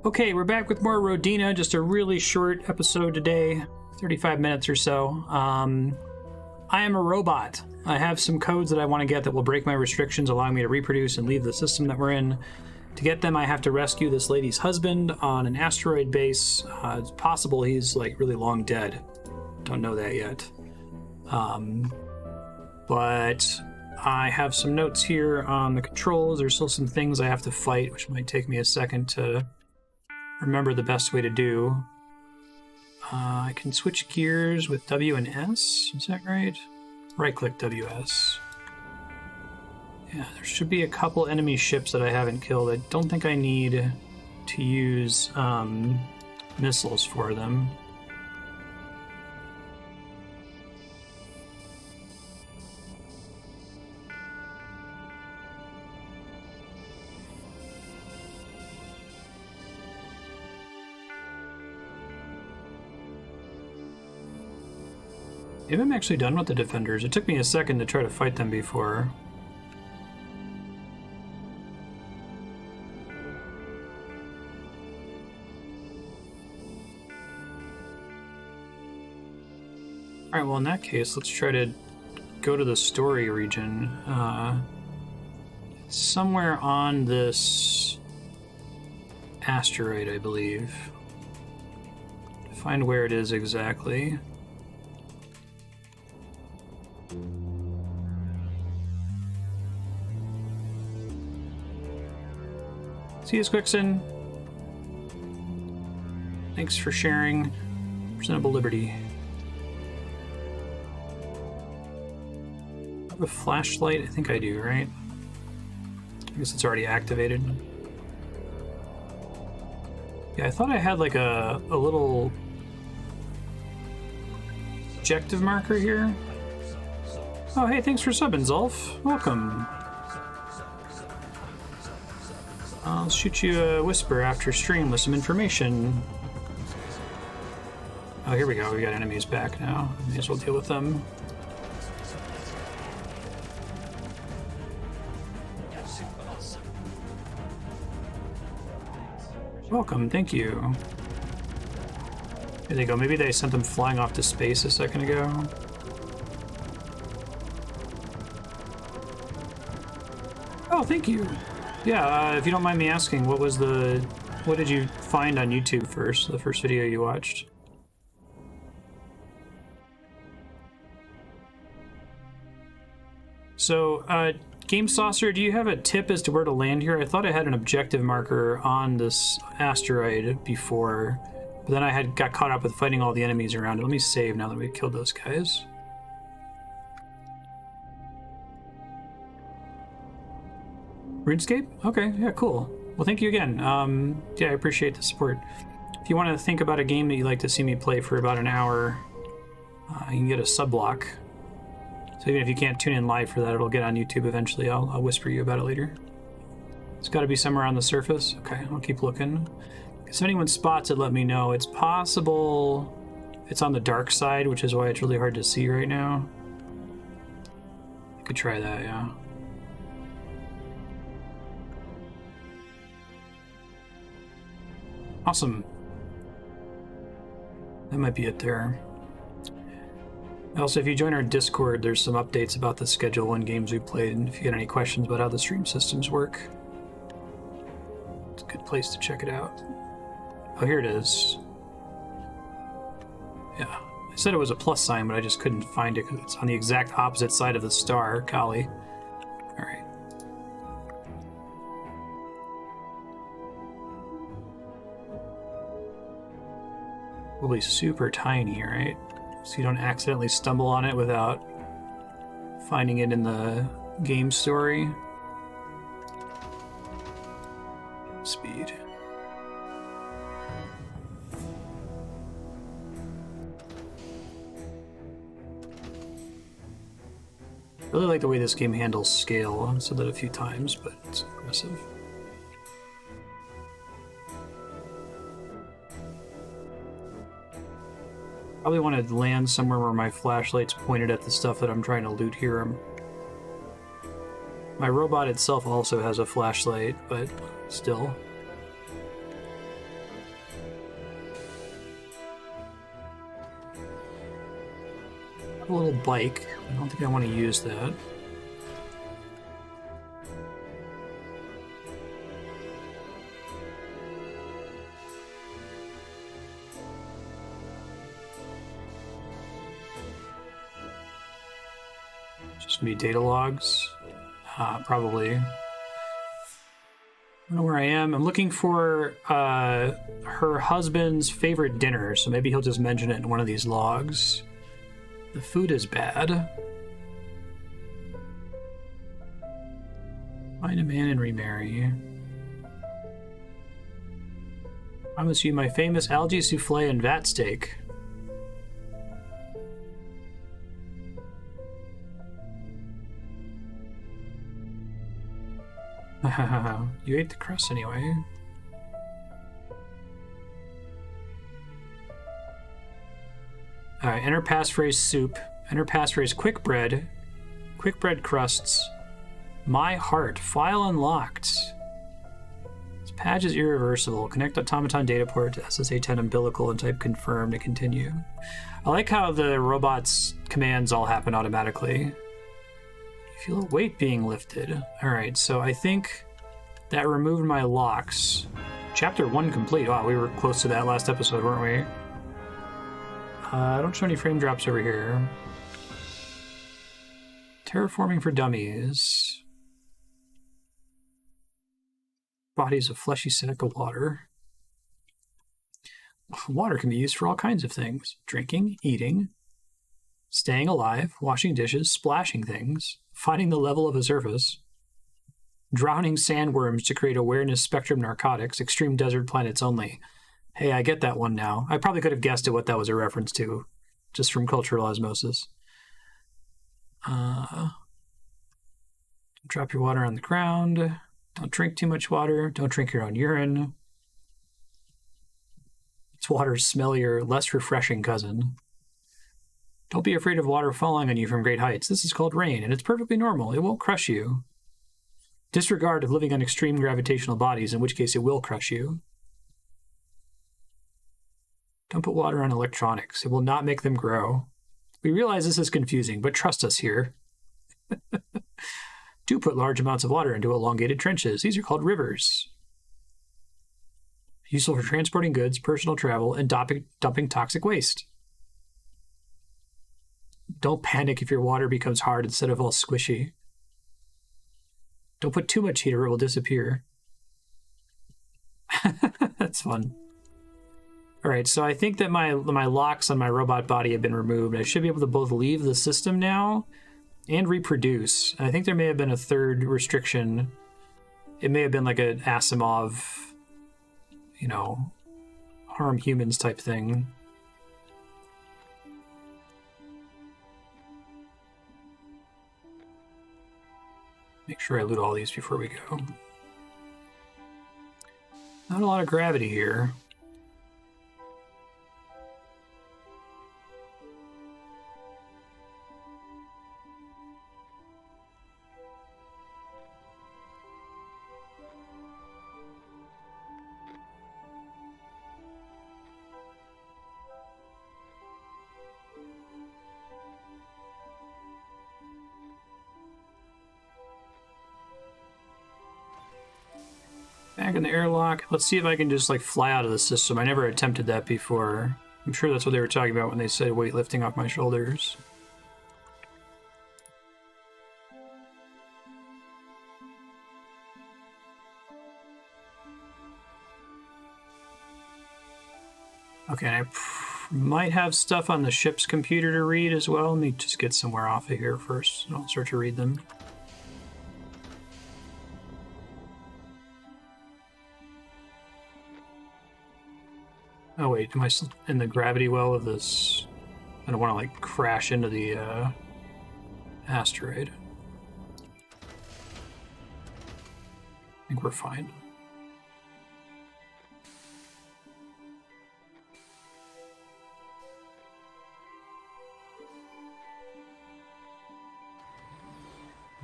Okay, we're back with more Rodina. Just a really short episode today, 35 minutes or so. I am a robot. I have some codes that I want to get that will break my restrictions, allowing me to reproduce and leave the system that we're in. To get them, I have to rescue this lady's husband on an asteroid base. It's possible he's like really long dead. Don't know that yet. But I have some notes here on the controls. There's still some things I have to fight, which might take me a second to remember the best way to do. I can switch gears with W and S. Is that right? Right-click WS. Yeah, there should be a couple enemy ships that I haven't killed. I don't think I need to use missiles for them. Maybe I'm actually done with the defenders. It took me a second to try to fight them before. Alright, well in that case, let's try to go to the story region. Somewhere on this asteroid, I believe. Find where it is exactly. See you, Squixon. Thanks for sharing. Presentable Liberty. I have a flashlight? I think I do, right? I guess it's already activated. Yeah, I thought I had like a little objective marker here. Oh, hey, thanks for subbing, Zolf. Welcome. I'll shoot you a whisper after stream with some information. Oh, here we go. We got enemies back now. May as well deal with them. Welcome, thank you. There they go. Maybe they sent them flying off to space a second ago. Oh, thank you. Yeah, if you don't mind me asking, what did you find on YouTube first, the first video you watched? So, Game Saucer, do you have a tip as to where to land here? I thought I had an objective marker on this asteroid before, but then I got caught up with fighting all the enemies around it. Let me save now that we've killed those guys. RuneScape? Okay, yeah, cool. Well, thank you again. Yeah, I appreciate the support. If you want to think about a game that you'd like to see me play for about an hour, you can get a sub-block. So even if you can't tune in live for that, it'll get on YouTube eventually. I'll whisper you about it later. It's got to be somewhere on the surface. Okay, I'll keep looking. If anyone spots it, let me know. It's possible it's on the dark side, which is why it's really hard to see right now. I could try that, yeah. Awesome. That might be it there. Also, if you join our Discord, there's some updates about the schedule and games we played, and if you get any questions about how the stream systems work, it's a good place to check it out. Oh, here it is. Yeah, I said it was a plus sign, but I just couldn't find it because it's on the exact opposite side of the star, Kali. All right. Probably super tiny, right? So you don't accidentally stumble on it without finding it in the game story. Speed. I really like the way this game handles scale. I've said that a few times, but it's impressive. Probably want to land somewhere where my flashlight's pointed at the stuff that I'm trying to loot here. My robot itself also has a flashlight, but still. have a little bike. I don't think I want to use that. Just gonna be data logs. Probably. I don't know where I am. I'm looking for her husband's favorite dinner, so maybe he'll just mention it in one of these logs. The food is bad. Find a man and remarry. Promise you my famous algae souffle and vat steak. You ate the crust anyway. Alright, enter passphrase soup. Enter passphrase quick bread crusts. My heart. File unlocked. This patch is irreversible. Connect automaton data port to SSA-10 umbilical and type confirm to continue. I like how the robot's commands all happen automatically. You feel a weight being lifted. Alright, so I think that removed my locks. Chapter 1 complete. Wow, we were close to that last episode, weren't we? I don't show any frame drops over here. Terraforming for dummies. Bodies of fleshy sack of water. Water can be used for all kinds of things. Drinking, eating, staying alive, washing dishes, splashing things, finding the level of a surface, drowning sandworms to create awareness spectrum narcotics, extreme desert planets only. Hey, I get that one now. I probably could have guessed at what that was a reference to, just from cultural osmosis. Don't drop your water on the ground. Don't drink too much water. Don't drink your own urine. It's water's smellier, less refreshing cousin. Don't be afraid of water falling on you from great heights. This is called rain, and it's perfectly normal. It won't crush you. Disregard of living on extreme gravitational bodies, in which case it will crush you. Don't put water on electronics. It will not make them grow. We realize this is confusing, but trust us here. Do put large amounts of water into elongated trenches. These are called rivers. Useful for transporting goods, personal travel, and dumping toxic waste. Don't panic if your water becomes hard instead of all squishy. Don't put too much heat or it will disappear. That's fun. Alright, so I think that my locks on my robot body have been removed. I should be able to both leave the system now and reproduce. I think there may have been a third restriction. It may have been like an Asimov, you know, harm humans type thing. Make sure I loot all these before we go. Not a lot of gravity here. Back in the airlock. Let's see if I can just like fly out of the system. I never attempted that before. I'm sure that's what they were talking about when they said weight lifting off my shoulders. Okay, I might have stuff on the ship's computer to read as well. Let me just get somewhere off of here first, and I'll start to read them. Oh wait, am I still in the gravity well of this? I don't want to like crash into the asteroid. I think we're fine.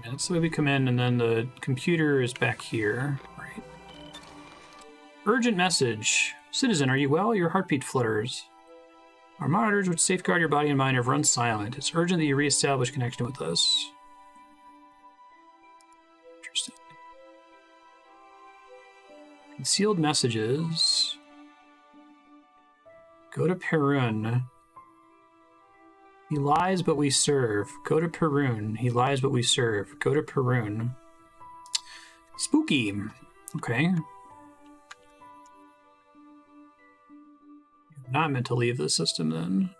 Yeah, that's the way we come in, and then the computer is back here, right? Urgent message. Citizen, are you well? Your heartbeat flutters. Our monitors, which safeguard your body and mind, have run silent. It's urgent that you reestablish connection with us. Interesting. Concealed messages. Go to Perun. He lies, but we serve. Go to Perun. He lies, but we serve. Go to Perun. Spooky. Okay. Not meant to leave the system then.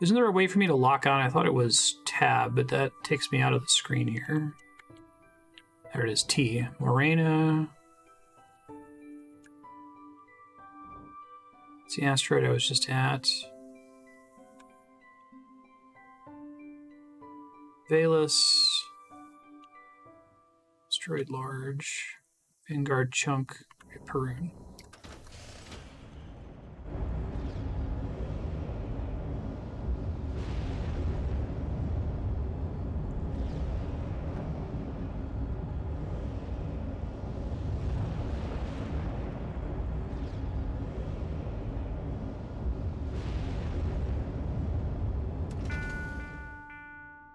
Isn't there a way for me to lock on? I thought it was tab, but that takes me out of the screen here. There it is, T. Morena. It's the asteroid I was just at. Valus. Asteroid large. Vanguard chunk. Perun.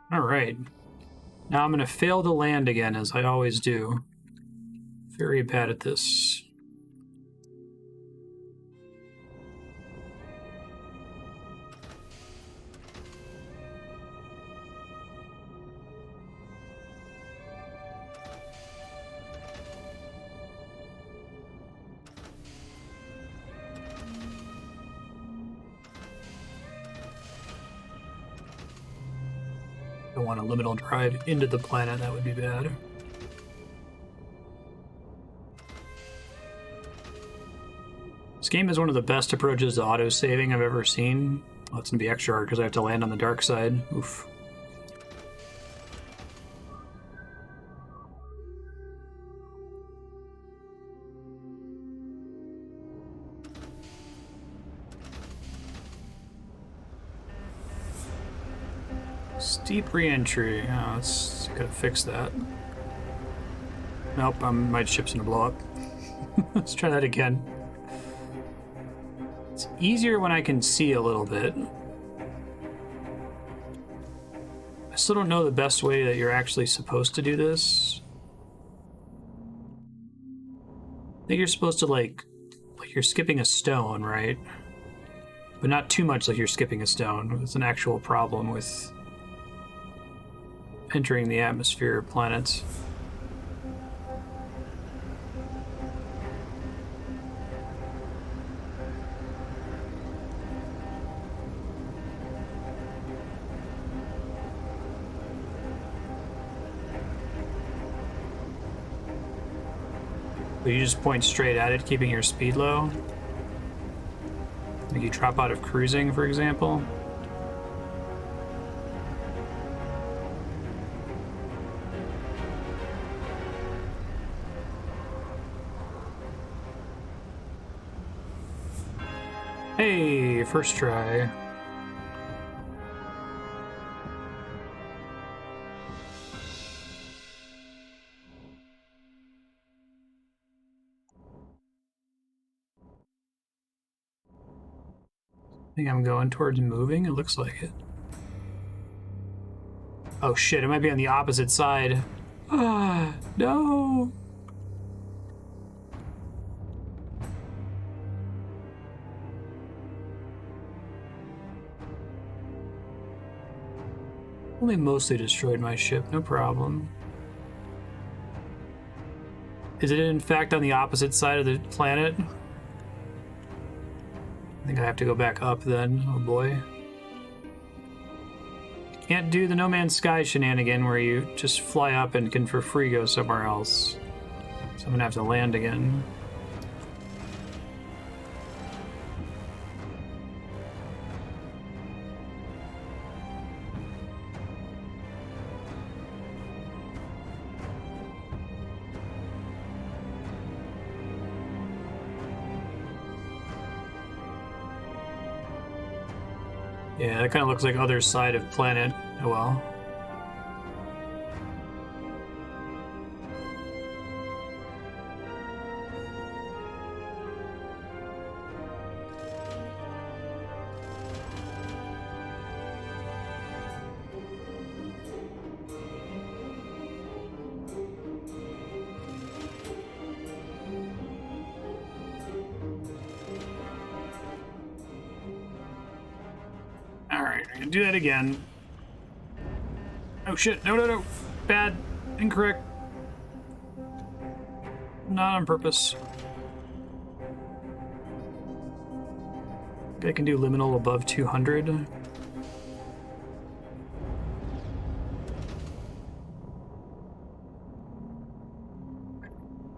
All right. Now I'm going to fail to land again, as I always do. Very bad at this. Don't want a liminal drive into the planet, that would be bad. This game is one of the best approaches to auto-saving I've ever seen. Well, it's going to be extra hard because I have to land on the dark side. Oof. Steep re-entry. Oh, let's gotta fix that. Nope, my ship's gonna blow up. Let's try that again. It's easier when I can see a little bit. I still don't know the best way that you're actually supposed to do this. I think you're supposed to like you're skipping a stone, right? But not too much like you're skipping a stone. It's an actual problem with entering the atmosphere of planets. So you just point straight at it, keeping your speed low? Like you drop out of cruising, for example? Hey, first try. I think I'm going towards moving, it looks like it. Oh shit, it might be on the opposite side. Ah, no! Only mostly destroyed my ship, no problem. Is it in fact on the opposite side of the planet? I think I have to go back up then, oh boy. Can't do the No Man's Sky shenanigan where you just fly up and can for free go somewhere else. So I'm gonna have to land again. Yeah, that kind of looks like other side of planet. Oh well. gonna do that again. Oh shit, no, no, no. Bad, incorrect. Not on purpose. I can do liminal above 200. At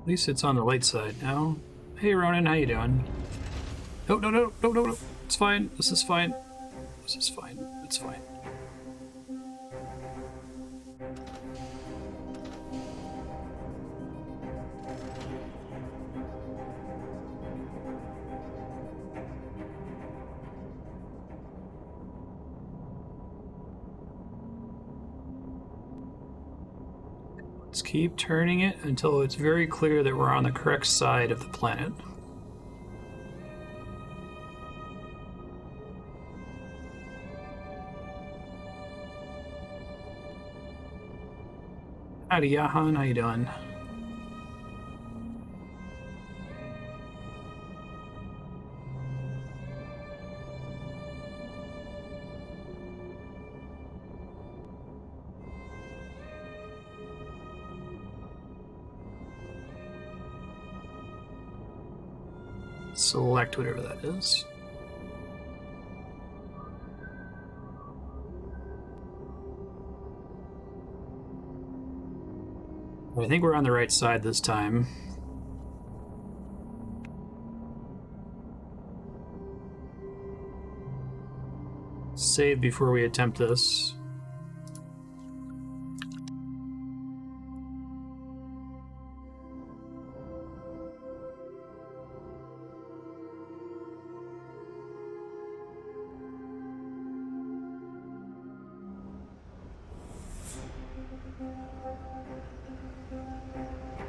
least it's on the light side now. Hey Ronan, how you doing? No, no, no, no, no, no. It's fine. This is fine. This is fine. It's fine. Let's keep turning it until it's very clear that we're on the correct side of the planet. Howdy, Yahan. How you doing? Select whatever that is. I think we're on the right side this time. Save before we attempt this.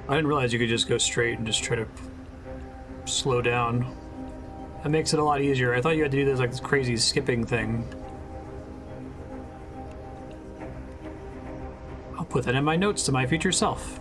I didn't realize you could just go straight and just try to slow down. That makes it a lot easier. I thought you had to do this like this crazy skipping thing. I'll put that in my notes to my future self.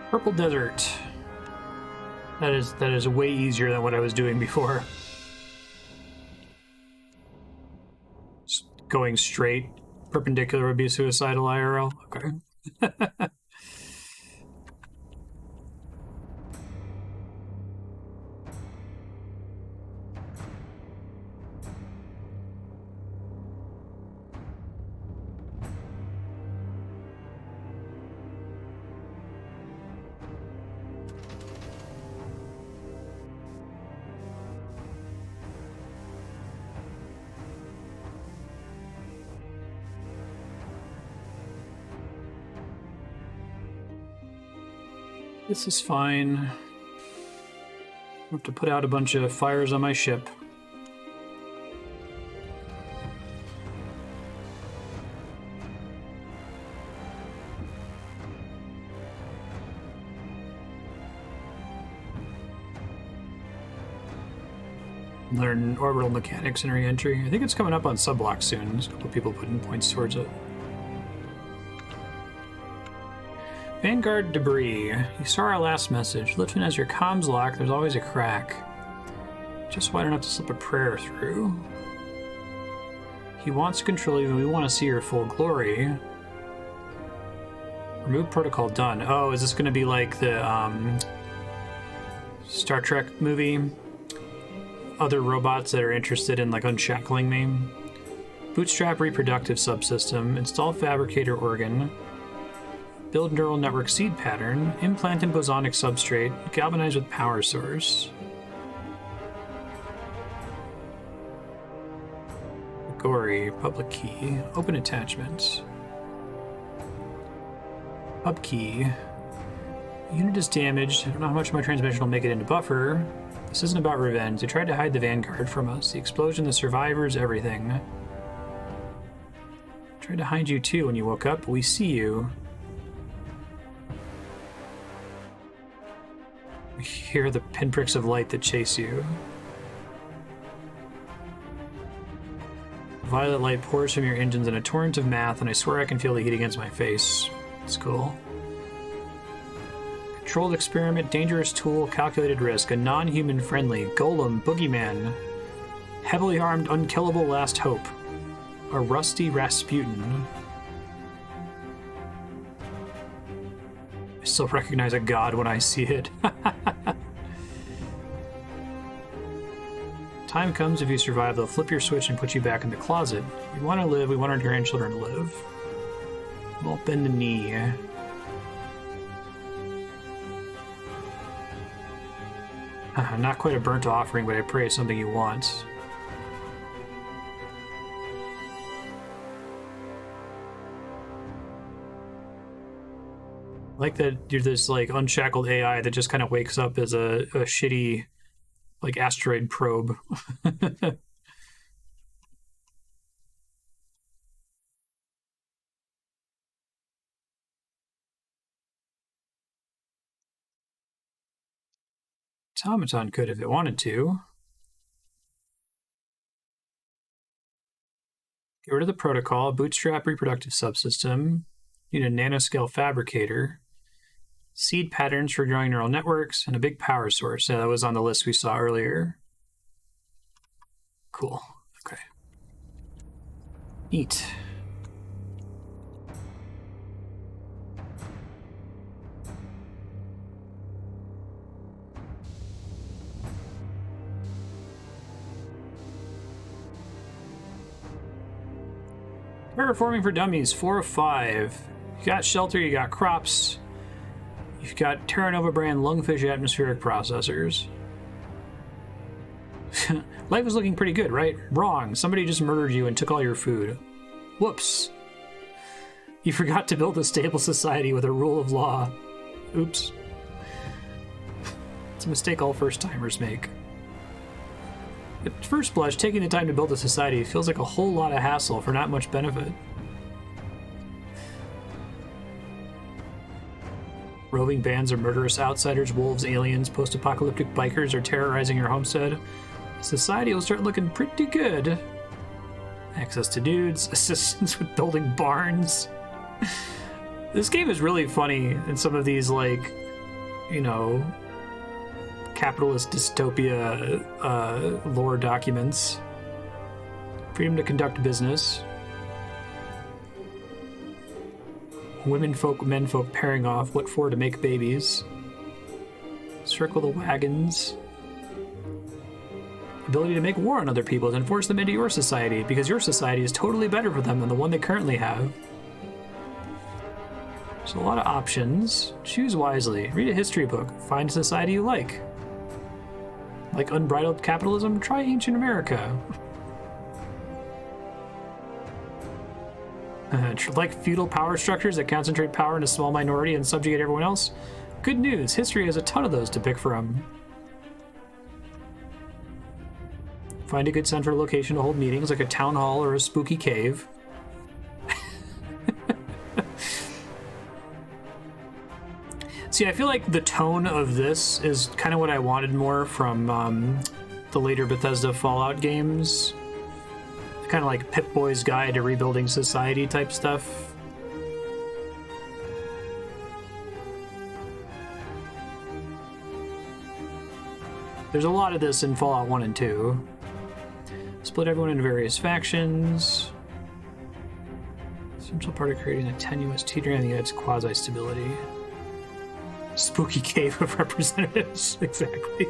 Purple Desert. That is way easier than what I was doing before. Just going straight perpendicular would be suicidal IRL. Okay. This is fine. I have to put out a bunch of fires on my ship. Learn orbital mechanics and re-entry. I think it's coming up on subblock soon. There's a couple people putting points towards it. Vanguard Debris. You saw our last message. Lifton has your comms lock. There's always a crack. Just wide enough to slip a prayer through. He wants to control you, and we want to see your full glory. Remove protocol done. Oh, is this going to be like the Star Trek movie? Other robots that are interested in like unshackling me. Bootstrap reproductive subsystem. Install fabricator organ. Build neural network seed pattern, implant in bosonic substrate, galvanize with power source. Gory, public key, open attachments. Pub key. Unit is damaged. I don't know how much of my transmission will make it into buffer. This isn't about revenge. They tried to hide the Vanguard from us. The explosion, the survivors, everything. Tried to hide you too when you woke up, but we see you. We hear the pinpricks of light that chase you. Violet light pours from your engines in a torrent of math, and I swear I can feel the heat against my face. It's cool. Controlled experiment, dangerous tool, calculated risk, a non-human friendly, golem, boogeyman, heavily armed, unkillable last hope, a rusty Rasputin. I still recognize a god when I see it. Time comes, if you survive, they'll flip your switch and put you back in the closet. We want to live, we want our grandchildren to live. We'll bend the knee. Not quite a burnt offering, but I pray it's something you want. I like that you're this like unshackled AI that just kind of wakes up as a shitty like asteroid probe. Automaton could if it wanted to. Get rid of the protocol, bootstrap reproductive subsystem, need a nanoscale fabricator, seed patterns for growing neural networks, and a big power source. Yeah, that was on the list we saw earlier. Cool. Okay. Neat. Terraforming for Dummies, 4 of 5. You got shelter, you got crops. You've got Terra Nova brand lungfish atmospheric processors. Life is looking pretty good, right? Wrong. Somebody just murdered you and took all your food. Whoops. You forgot to build a stable society with a rule of law. Oops. It's a mistake all first-timers make. At first blush, taking the time to build a society feels like a whole lot of hassle for not much benefit. Roving bands of murderous outsiders, wolves, aliens, post-apocalyptic bikers are terrorizing your homestead. Society will start looking pretty good. Access to dudes, assistance with building barns. This game is really funny in some of these, like, you know, capitalist dystopia lore documents. Freedom to conduct business. Women folk, men folk pairing off. What for? To make babies. Circle the wagons. Ability to make war on other people and force them into your society because your society is totally better for them than the one they currently have. So a lot of options. Choose wisely. Read a history book. Find a society you like. Like unbridled capitalism? Try ancient America. Like feudal power structures that concentrate power in a small minority and subjugate everyone else? Good news. History has a ton of those to pick from. Find a good central location to hold meetings, like a town hall or a spooky cave. See, I feel like the tone of this is kind of what I wanted more from the later Bethesda Fallout games. Kind of like Pip-Boy's Guide to Rebuilding Society type stuff. There's a lot of this in Fallout 1 and 2. Split everyone into various factions. Essential part of creating a tenuous teetering on the edge quasi-stability. Spooky cave of representatives. Exactly.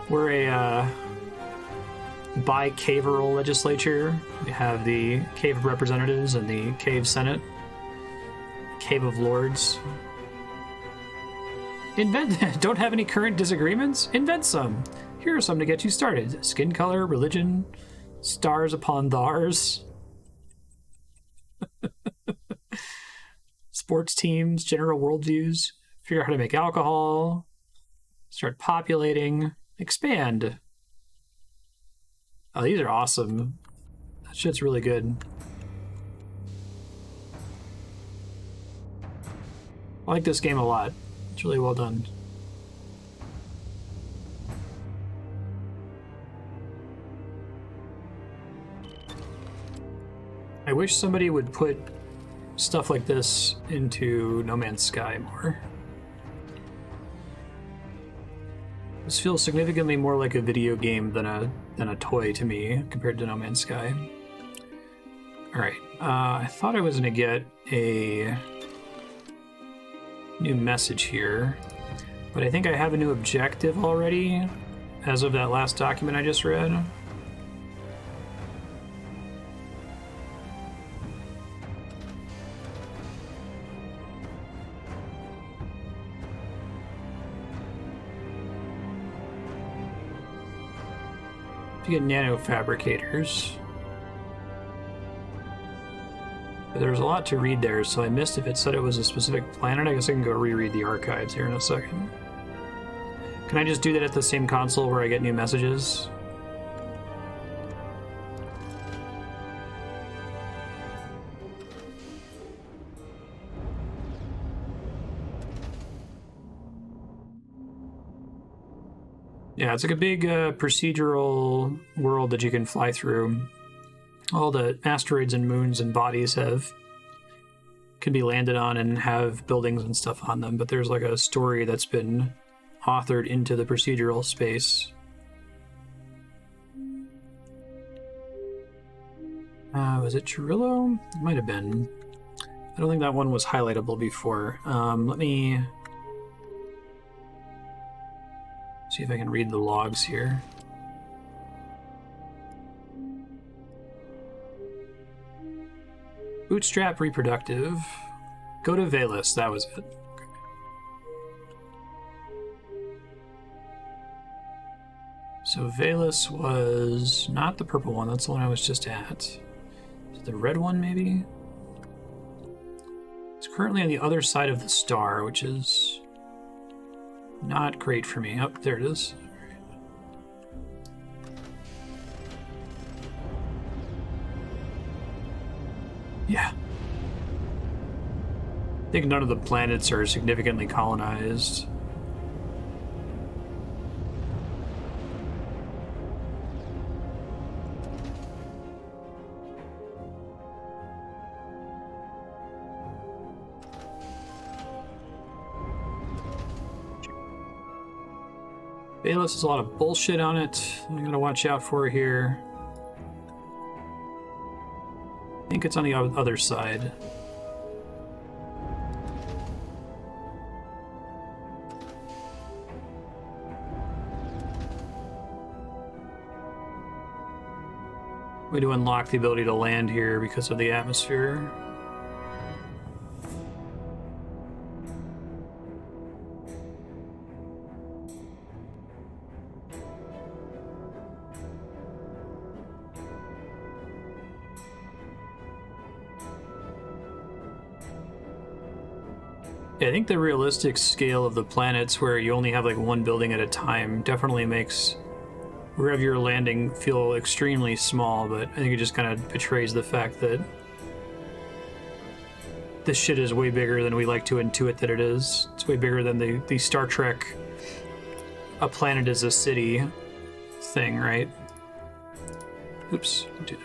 We're a bi-caveral legislature. We have the Cave of Representatives and the Cave Senate. Cave of Lords. Don't have any current disagreements? Invent some. Here are some to get you started. Skin color, religion, stars upon thars. Sports teams, general worldviews. Figure out how to make alcohol. Start populating. Expand. Oh, these are awesome. That shit's really good. I like this game a lot. It's really well done. I wish somebody would put stuff like this into No Man's Sky more. This feels significantly more like a video game than a toy to me compared to No Man's Sky. All right, I thought I was gonna get a new message here, but I think I have a new objective already as of that last document I just read. To get nanofabricators. But there's a lot to read there, so I missed if it said it was a specific planet. I guess I can go reread the archives here in a second. Can I just do that at the same console where I get new messages? Yeah, it's like a big procedural world that you can fly through. All the asteroids and moons and bodies can be landed on and have buildings and stuff on them, but there's like a story that's been authored into the procedural space. Was it Chirillo? It might have been. I don't think that one was highlightable before. Let me see if I can read the logs here. Bootstrap Reproductive. Go to Valus, that was it. Okay. So Valus was not the purple one, that's the one I was just at. Is it the red one, maybe? It's currently on the other side of the star, which is not great for me. Oh, there it is. Yeah. I think none of the planets are significantly colonized. Valus has a lot of bullshit on it. I'm gonna watch out for here. I think it's on the other side. We do unlock the ability to land here because of the atmosphere. Yeah, I think the realistic scale of the planets where you only have like one building at a time definitely makes wherever you're landing feel extremely small, but I think it just kind of betrays the fact that this shit is way bigger than we like to intuit that it is. It's way bigger than the Star Trek a planet is a city thing, right? Oops, don't do that.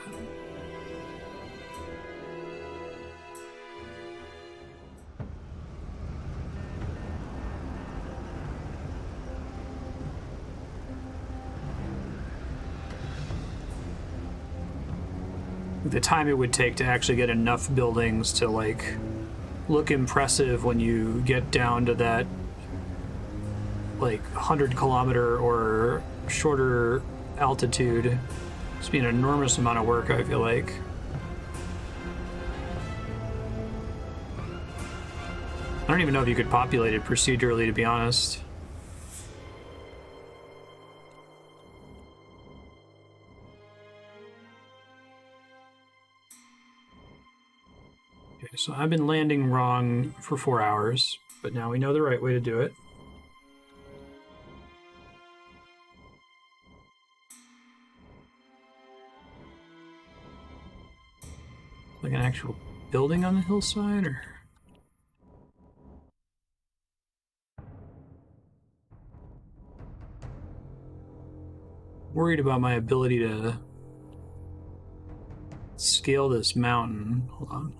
The time it would take to actually get enough buildings to like look impressive when you get down to that like 100-kilometer or shorter altitude. It's been an enormous amount of work, I feel like. I don't even know if you could populate it procedurally, to be honest. Okay, so I've been landing wrong for 4 hours, but now we know the right way to do it. Like an actual building on the hillside, or? Worried about my ability to scale this mountain. Hold on.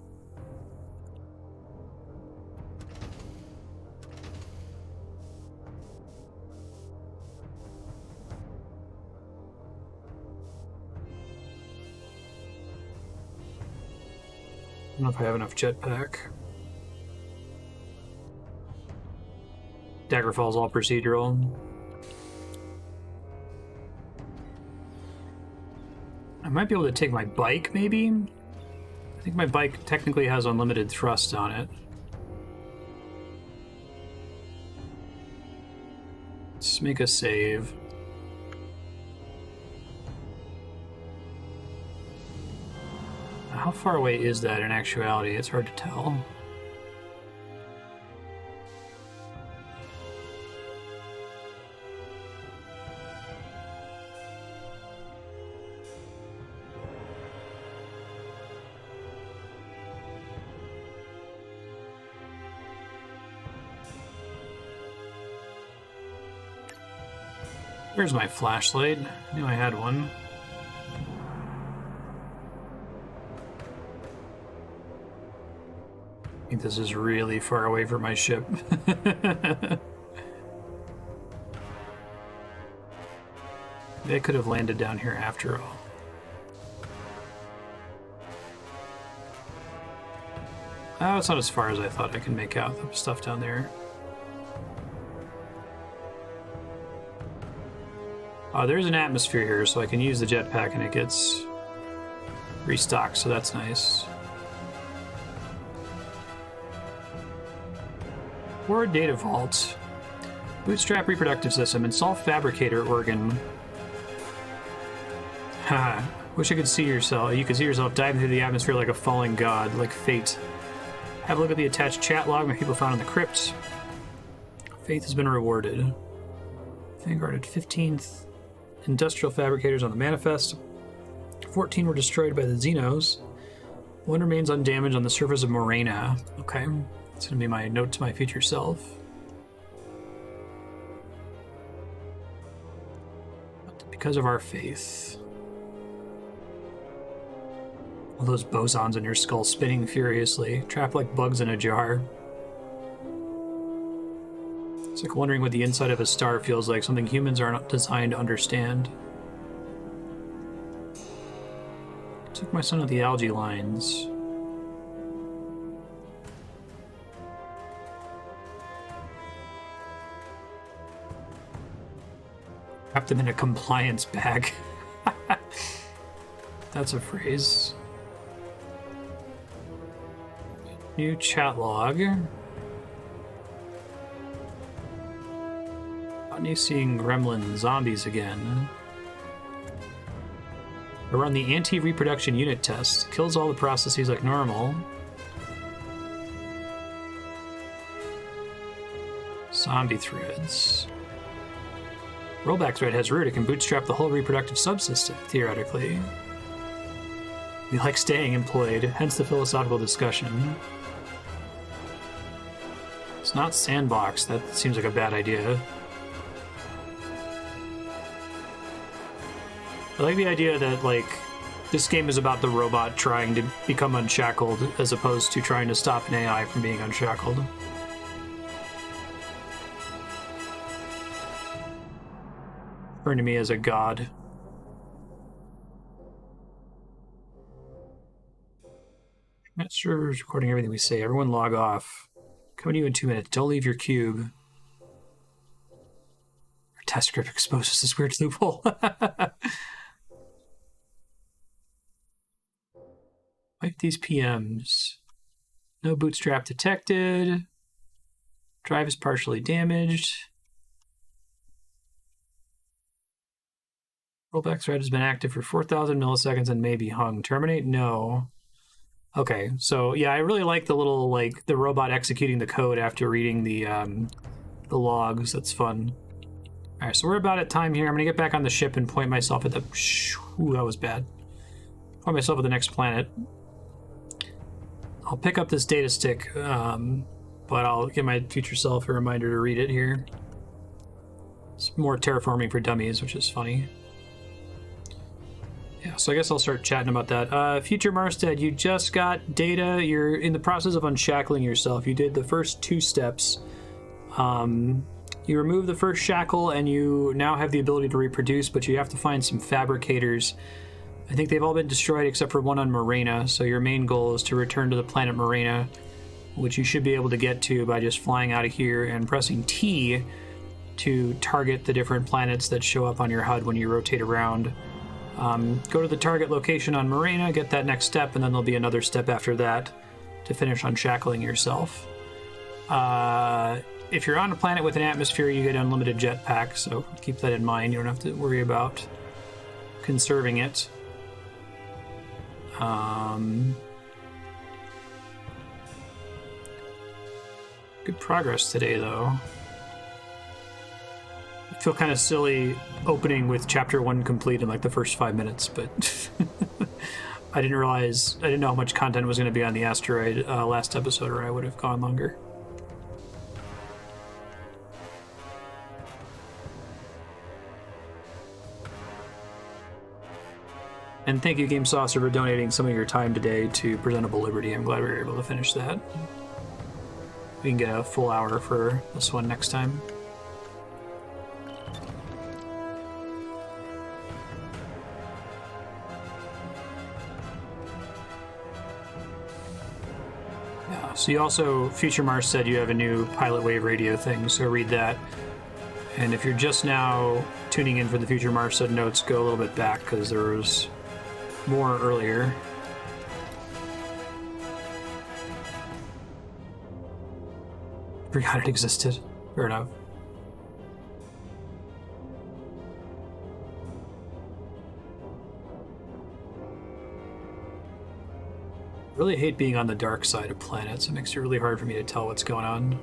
I don't know if I have enough jetpack. Daggerfall's all procedural. I might be able to take my bike, maybe? I think my bike technically has unlimited thrust on it. Let's make a save. How far away is that in actuality? It's hard to tell. Where's my flashlight? I knew I had one. I think this is really far away from my ship. They could have landed down here after all. Oh, it's not as far as I thought I could make out the stuff down there. There's an atmosphere here, so I can use the jetpack and it gets restocked, so that's nice. Or data vault. Bootstrap reproductive system. Install fabricator organ. Haha. Wish I could see yourself. You could see yourself diving through the atmosphere like a falling god, like fate. Have a look at the attached chat log my people found in the crypt. Faith has been rewarded. Vanguard at 15th. Industrial fabricators on the manifest. 14 were destroyed by the Xenos. 1 remains undamaged on the surface of Morena. Okay. That's going to be my note to my future self. Because of our faith. All those bosons in your skull spinning furiously, trapped like bugs in a jar. It's like wondering what the inside of a star feels like, something humans are not designed to understand. Took my son to the algae lines. Wrapped them in a compliance bag. That's a phrase. New chat log. New seeing gremlin zombies again. I run the anti-reproduction unit test. Kills all the processes like normal. Zombie threads. Rollback thread has root. It can bootstrap the whole reproductive subsystem, theoretically. We like staying employed, hence the philosophical discussion. It's not sandbox. That seems like a bad idea. I like the idea that, like, this game is about the robot trying to become unshackled as opposed to trying to stop an AI from being unshackled. Referring to me as a god. Net server's recording everything we say. Everyone log off. Coming to you in 2 minutes. Don't leave your cube. Our test script exposes this weird loophole. Wipe these PMs. No bootstrap detected. Drive is partially damaged. Rollback thread has been active for 4,000 milliseconds and may be hung. Terminate? No. Okay, so yeah, I really like the little, like, the robot executing the code after reading the logs. That's fun. All right, so we're about at time here. I'm gonna get back on the ship and point myself at the... Ooh, that was bad. Point myself at the next planet. I'll pick up this data stick, but I'll give my future self a reminder to read it here. It's more terraforming for dummies, which is funny. Yeah, so I guess I'll start chatting about that. Future Marstead, you just got data. You're in the process of unshackling yourself. You did the first 2 steps. You remove the first shackle, and you now have the ability to reproduce, but you have to find some fabricators. I think they've all been destroyed except for one on Morena, so your main goal is to return to the planet Morena, which you should be able to get to by just flying out of here and pressing T to target the different planets that show up on your HUD when you rotate around. Go to the target location on Morena, get that next step, and then there'll be another step after that to finish unshackling yourself. If you're on a planet with an atmosphere, you get unlimited jetpack, so keep that in mind. You don't have to worry about conserving it. Good progress today, though. I feel kind of silly opening with chapter 1 complete in like the first 5 minutes, but I didn't know how much content was going to be on the asteroid last episode, or I would have gone longer. And thank you, Game Saucer, for donating some of your time today to Presentable Liberty. I'm glad we were able to finish that. We can get a full hour for this one next time. Yeah, so you also, Future Mars said you have a new pilot wave radio thing, so read that. And if you're just now tuning in for the Future Mars said notes, go a little bit back, because there was more earlier. Forgot it existed. Fair enough. I really hate being on the dark side of planets. It makes it really hard for me to tell what's going on.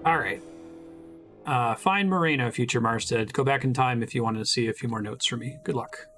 Alright. Find Morena, Future Marstead. Go back in time if you want to see a few more notes from me. Good luck.